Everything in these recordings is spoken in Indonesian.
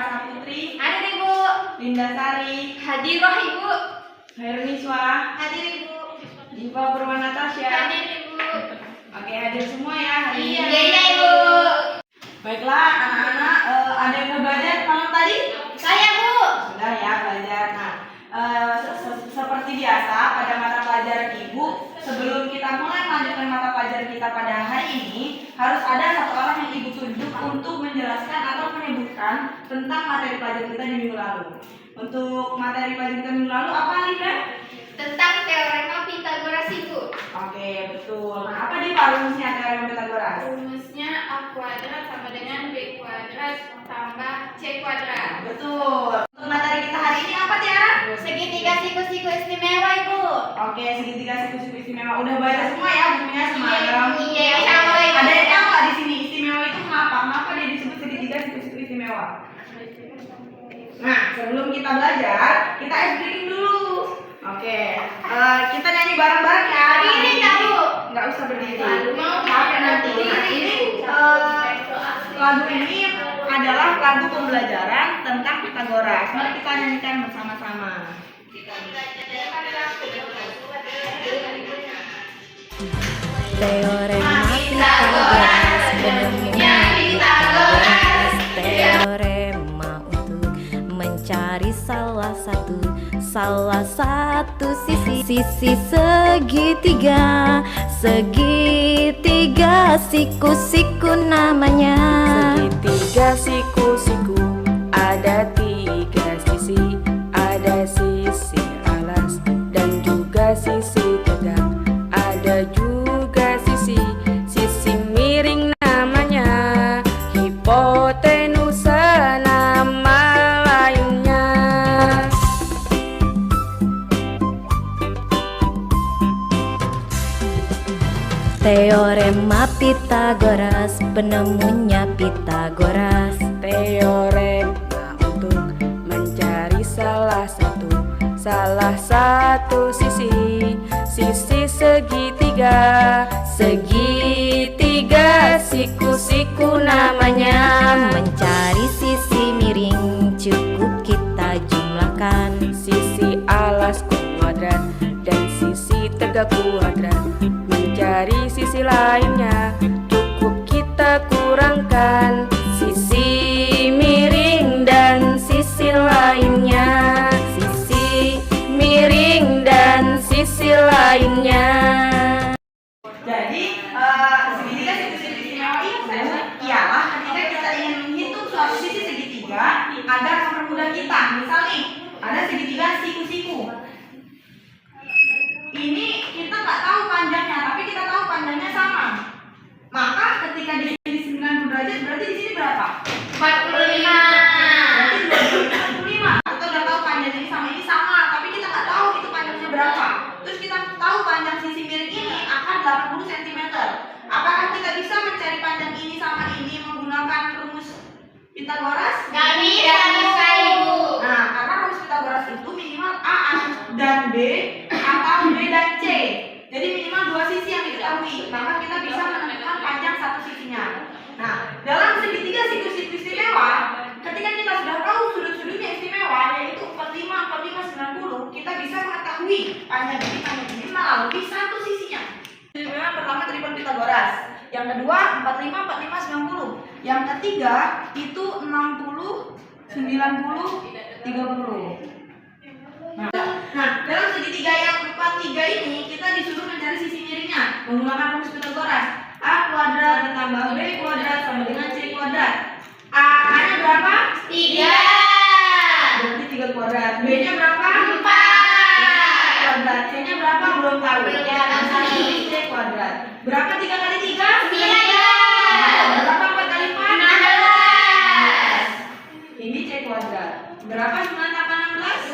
Saputri. Hadir Ibu. Lindasari. Hadirah Ibu. Hairniswa. Hadir Ibu. Diva Purwanatasya. Hadir Ibu. Oke, hadir semua ya hari ini. Iya Ibu. Baiklah anak-anak, ada yang udah belajar malam tadi? Saya Bu. Sudah ya belajar. Nah, seperti biasa pada mata pelajaran Ibu, sebelum kita mulai melanjutkan mata pelajaran kita pada hari ini, harus ada satu orang yang Ibu tunjuk untuk menjelaskan atau menyebutkan tentang materi pelajaran kita di minggu lalu. Untuk materi pelajaran kita minggu lalu apa Linda? Tentang teorema Pitagoras Ibu. Oke, betul. Nah, apa di rumusnya teorema Pitagoras? Rumusnya A kuadrat sama dengan B kuadrat tambah C kuadrat. Betul. Untuk materi kita hari ini apa Tiara? Segitiga siku-siku istimewa Ibu. Oke, segitiga siku-siku istimewa. Udah baca semua ya bukunya semalam? Iya, sama Ibu. Ada yang tahu nggak di sini istimewa itu kenapa? Kenapa dia disebut segitiga siku-siku istimewa? Nah, sebelum kita belajar, kita ice breaking dulu. Oke, kita nyanyi bareng-bareng ya. Berdiri nggak, Bu? Nggak usah berdiri. Mau Oke, nanti. Nah, ini lagu ini adalah lagu pembelajaran tentang Pitagoras. Mari kita nyanyikan bersama-sama. Teorema Pitagoras menemukan Pitagoras. Teorema untuk mencari salah satu sisi segitiga siku-siku namanya. Segitiga siku-siku ada 3 sisi, ada sisi alas dan juga sisi tegak, ada juga sisi miring namanya, hipotenusa nama lainnya. Teorema Pitagoras, penemunya Pitagoras. Teorema untuk mencari salah satu sisi segitiga siku-siku namanya. Mencari sisi miring cukup kita jumlahkan. Sisi alas kuadrat dan sisi tegak kuadrat. Mencari sisi lainnya cukup kita kurangkan sisi miring dan sisi lainnya. Sisi miring dan sisi lainnya. Jadi, segitiga siku-siku istimewa itu ialah ketika kita ingin menghitung suatu sisi segitiga agar mempermudah kita. Misal nih, ada segitiga siku-siku. Ini kita nggak tahu panjangnya, tapi kita tahu panjangnya sama. Maka ketika di sini 90 derajat, berarti di sini berapa? 45. Berarti 45. Kita udah tahu panjangnya ini sama, tapi kita nggak tahu itu panjangnya berapa. Terus kita tahu panjang sisi miring ini akan 80 cm. Apakah kita bisa mencari panjang ini sama ini menggunakan rumus Pitagoras? Nggak bisa Ibu. Nah, karena rumus Pitagoras itu minimal A dan B atau B dan C. Jadi minimal 2 sisi yang diketahui. Maka kita bisa menemukan panjang satu sisinya. Nah, dalam segitiga siku-siku istimewa, ketika kita sudah tahu sudut-sudutnya istimewa, yaitu 45, 45, 90, kita bisa mengetahui panjang ini melalui satu sisinya. Yang pertama tripon Pitagoras, yang kedua 45, 45, 90, yang ketiga itu 60, 90, 30. Nah, dalam segitiga yang 43 ini kita disuruh mencari sisi miringnya menggunakan rumus Pitagoras. A kuadrat ditambah B kuadrat sama dengan C kuadrat. A-nya berapa? 3. Berarti 3 kuadrat. B-nya berapa? 4. Kuadrat. C-nya berapa? Belum tahu. Belum tahu. C kuadrat. Berapa 3 kali 3? 9. Berapa 4 kali 4? 16. Ini C kuadrat. Berapa 9 tambah 16?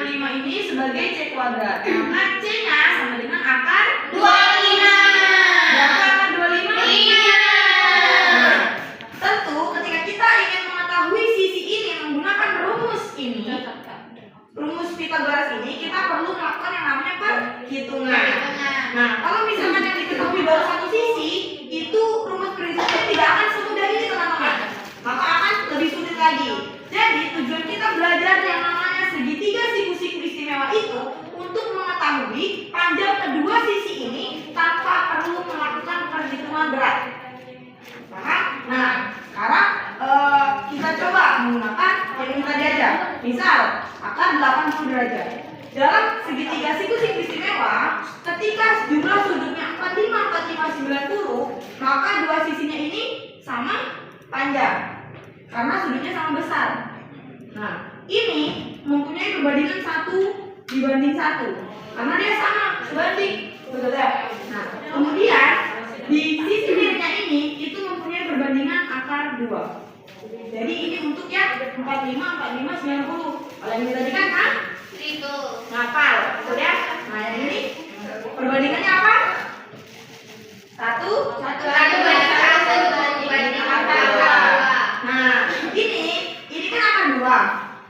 25 ini sebagai C kuadrat. Maka C-nya sama dengan akar 25. berapa akar 25? 5. Nah, tentu ketika kita ingin mengetahui sisi ini menggunakan rumus ini, rumus Pitagoras ini, kita perlu melakukan yang namanya perhitungan. Nah, kalau misalkan yang diketahui baru satu sisi, itu rumus perinciannya tidak akan semudah ini teman-teman. Maka akan tadi. Jadi tujuan kita belajar yang namanya segitiga siku-siku istimewa itu untuk mengetahui panjang kedua sisi ini tanpa perlu melakukan perhitungan berat. Paham? Nah, sekarang kita coba menggunakan yang tadi aja. Misal, akar 80 derajat. Dalam segitiga siku-siku istimewa, ketika jumlah sudutnya 45, 90, maka dua sisinya ini sama panjang karena sudutnya sama besar. Nah, ini mempunyai perbandingan 1:1 karena dia sama sebanding, betul ya? Nah, kemudian di sisi miringnya ini itu mempunyai perbandingan akar 2. Jadi ini untuk yang 45, 90. Kalau yang tadi kan 1000. ngapal, betul ya? Nah, yang ini perbandingannya apa? 1 banding akar 2. Nah, ini kan akar 2.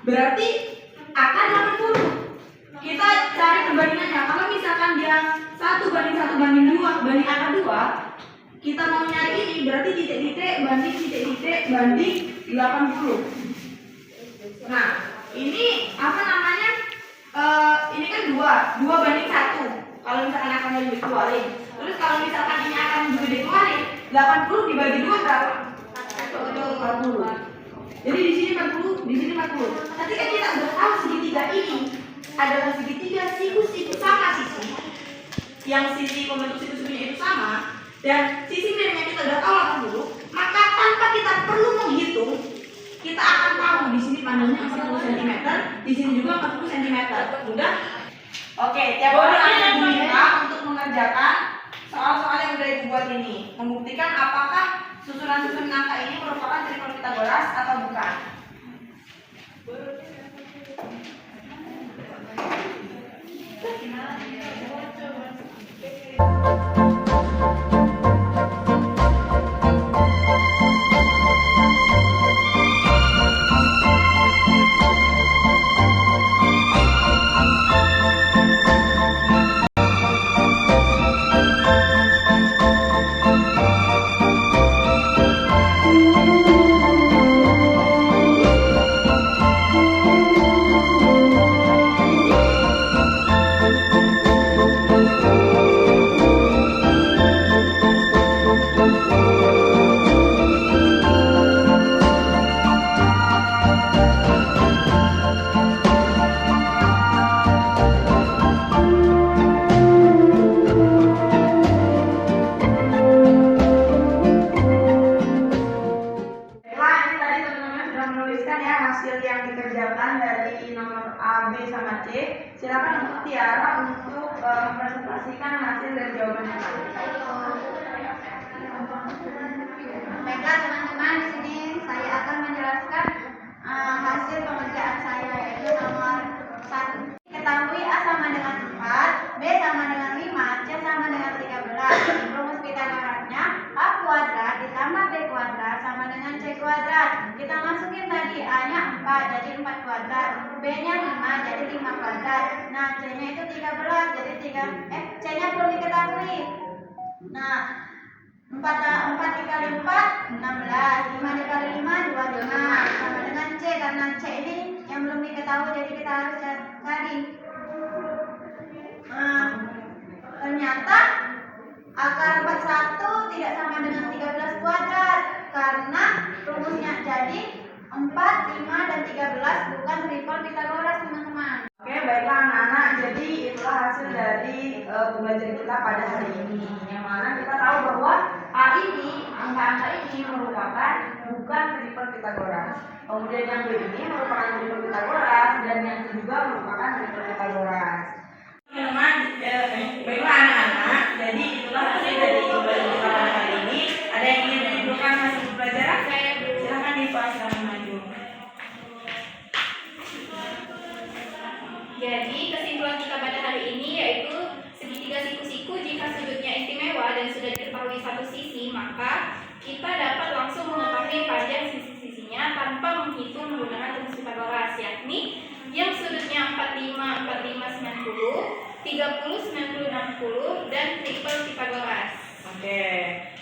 Berarti akar 80. Kita cari perbandingannya. Kalau misalkan dia 1:1 banding akar 2, kita mau nyari ini berarti titik-titik banding 80. Nah, ini apa namanya? Ini kan 2:1. Kalau misalkan akan dikeluarin. Terus kalau misalkan ini akan juga dikeluarin, 80 dibagi 2 berapa? 40. Jadi di sini 40, di sini 40. Ketika kita udah tahu segitiga ini adalah segitiga siku-siku sama sisi, yang sisi pembentuk siku-sikunya itu sama, dan sisi miringnya kita udah tahu 80, maka tanpa kita perlu menghitung, kita akan tahu di sini panjangnya 40 cm, di sini juga 40 cm. Mudah? Oke, tiap orang akan diminta untuk mengerjakan soal-soal yang udah Ibu buat ini, membuktikan apakah susunan-susunan angka ini merupakan tripel Pitagoras atau bukan. Silakan untuk Tiara untuk mempresentasikan hasil dari jawabannya. Baiklah teman-teman, di sini saya akan menjelaskan hasil pengerjaan saya, yaitu nomor 1. Ketahui A sama dengan 4, B sama dengan 5, C sama dengan 13. Rumus Pitagorasnya A kuadrat ditambah B kuadrat sama dengan C kuadrat. Kita masukin tadi A-nya 4 jadi 4 kuadrat, B-nya 5 jadi 5 kuadrat. Nah, C-nya itu 13 jadi C-nya belum diketahui. Nah, 4 dikali 4 16, 5 dikali 5 25 sama dengan C. Karena C ini yang belum diketahui jadi kita harus cari. Ternyata akar 41 tidak sama dengan 13 kuadrat karena rumusnya jadi 4, 5, dan 13 bukan tripel Pitagoras, teman-teman. Oke, baiklah anak-anak. Jadi itulah hasil dari pembelajaran kita pada hari ini. Yang mana kita tahu bahwa A ini, angka-angka ini merupakan bukan tripel Pitagoras. Kemudian yang B ini merupakan tripel Pitagoras dan yang C juga merupakan tripel Pitagoras. Teman-teman, baiklah anak-anak. Jadi itulah hasil dari pembelajaran kita pada hari ini. Ada yang ingin menunjukkan hasil pembelajaran? Silakan dipersilakan maju. Jadi kesimpulan kita pada hari ini yaitu segitiga siku-siku jika sudutnya istimewa dan sudah diketahui satu sisi, maka kita dapat langsung mengetahui panjang sisi-sisinya tanpa menghitung menggunakan rumus Pitagoras, yakni yang sudutnya 45, 45, 90, 30, 90, 60 dan tripel Pitagoras. Oke,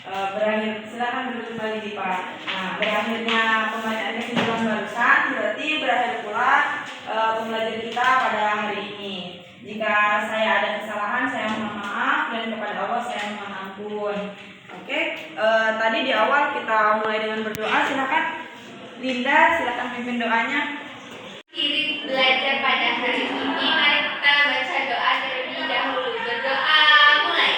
berakhir. Silakan duduk kembali Pak. Nah, berakhirnya pembacaan kesimpulan barusan. pembelajaran kita pada hari ini. Jika saya ada kesalahan, saya mohon maaf, dan kepada Allah saya mohon ampun. Oke, tadi di awal kita mulai dengan berdoa. Silakan Linda, silakan pimpin doanya. Kiri belajar pada hari ini, mari kita baca doa terlebih dahulu. Berdoa mulai.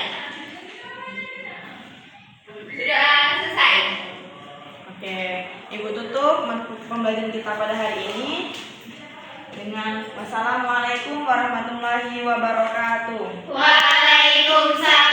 Sudah selesai. Oke, Ibu tutup pembelajaran kita pada hari ini dengan wassalamualaikum warahmatullahi wabarakatuh. Waalaikumsalam.